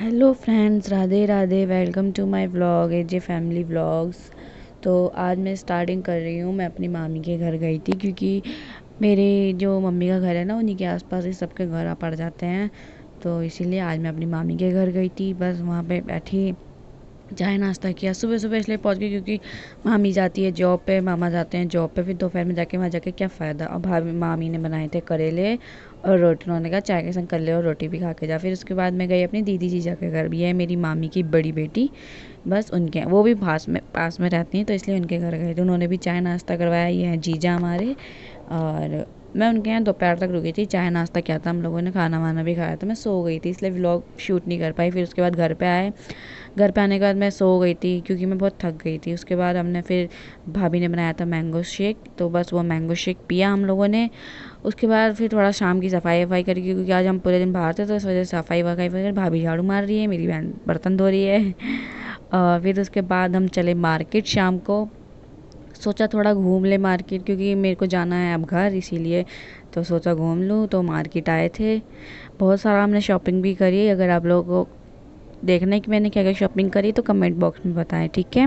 Hello friends, Radhe Radhe. Welcome to my vlog AJ family vlogs. तो आज मैं स्टार्टिंग कर रही हूँ। मैं अपनी मामी के घर गई थी क्योंकि मेरे जो मम्मी का घर है ना, उन्हीं के आसपास ही सबके घर आ पड़ जाते हैं। तो इसीलिए आज मैं अपनी मामी के घर गई थी। बस वहाँ पे बैठी, चाय नाश्ता किया। सुबह सुबह इसलिए पहुंच गई क्योंकि मामी जाती है जॉब पे, मामा जाते हैं जॉब पे। फिर दोपहर में जाके वहाँ जाके क्या फ़ायदा। और भाभी मामी ने बनाए थे करेले और रोटी। उन्होंने कहा चाय के संग कर ले और रोटी भी खा के जा। फिर उसके बाद मैं गई अपनी दीदी जीजा के घर। भी है मेरी मामी की बड़ी बेटी, बस उनके, वो भी पास में रहती हैं, तो इसलिए उनके घर गए थे। उन्होंने भी चाय नाश्ता करवाया। ये हैं जीजा हमारे। और मैं उनके यहाँ दोपहर तक रुकी थी। चाय नाश्ता किया था हम लोगों ने, खाना वाना भी खाया था। मैं सो गई थी इसलिए व्लॉग शूट नहीं कर पाई। फिर उसके बाद घर पे आए। घर पे आने के बाद मैं सो गई थी क्योंकि मैं बहुत थक गई थी। उसके बाद हमने फिर भाभी ने बनाया था मैंगो शेक, तो बस वो मैंगो शेक पिया हम लोगों ने। उसके बाद फिर थोड़ा शाम की सफाई वफाई करी क्योंकि आज हम पूरे दिन बाहर थे, तो इस वजह से सफाई वफाई वगैरह। भाभी झाड़ू मार रही है, मेरी बहन बर्तन धो रही है। और फिर उसके बाद हम चले मार्केट शाम को। सोचा थोड़ा घूम ले मार्केट, क्योंकि मेरे को जाना है अब घर, इसीलिए तो सोचा घूम लूँ। तो मार्केट आए थे, बहुत सारा हमने शॉपिंग भी करी। अगर आप लोगों को देखना है कि मैंने क्या क्या शॉपिंग करी तो कमेंट बॉक्स में बताएं, ठीक है।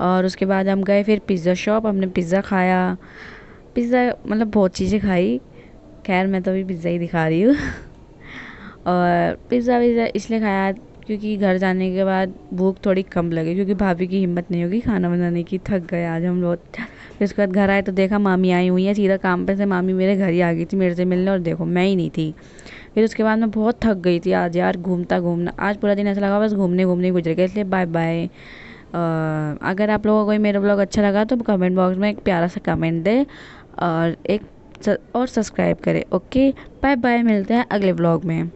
और उसके बाद हम गए फिर पिज़्ज़ा शॉप। हमने पिज़्ज़ा खाया। पिज़्ज़ा मतलब बहुत चीज़ें खाई। खैर मैं तो अभी पिज़्ज़ा ही दिखा रही हूँ। और पिज़्ज़ा विज़्ज़ा इसलिए खाया क्योंकि घर जाने के बाद भूख थोड़ी कम लगी, क्योंकि भाभी की हिम्मत नहीं होगी खाना बनाने की। थक गए आज हम लोग। फिर उसके बाद घर आए तो देखा मामी आई हुई है। सीधा काम पे से मामी मेरे घर ही आ गई थी मेरे से मिलने, और देखो मैं ही नहीं थी। फिर उसके बाद मैं बहुत थक गई थी आज यार, घूमता घूमना। आज पूरा दिन ऐसा लगा बस घूमने घूमने ही गुजर गया, इसलिए बाय बाय। अगर आप लोगों को कोई मेरा ब्लॉग अच्छा लगा तो कमेंट बॉक्स में एक प्यारा सा कमेंट दे और एक और सब्सक्राइब करें। ओके, बाय बाय, मिलते हैं अगले ब्लॉग में।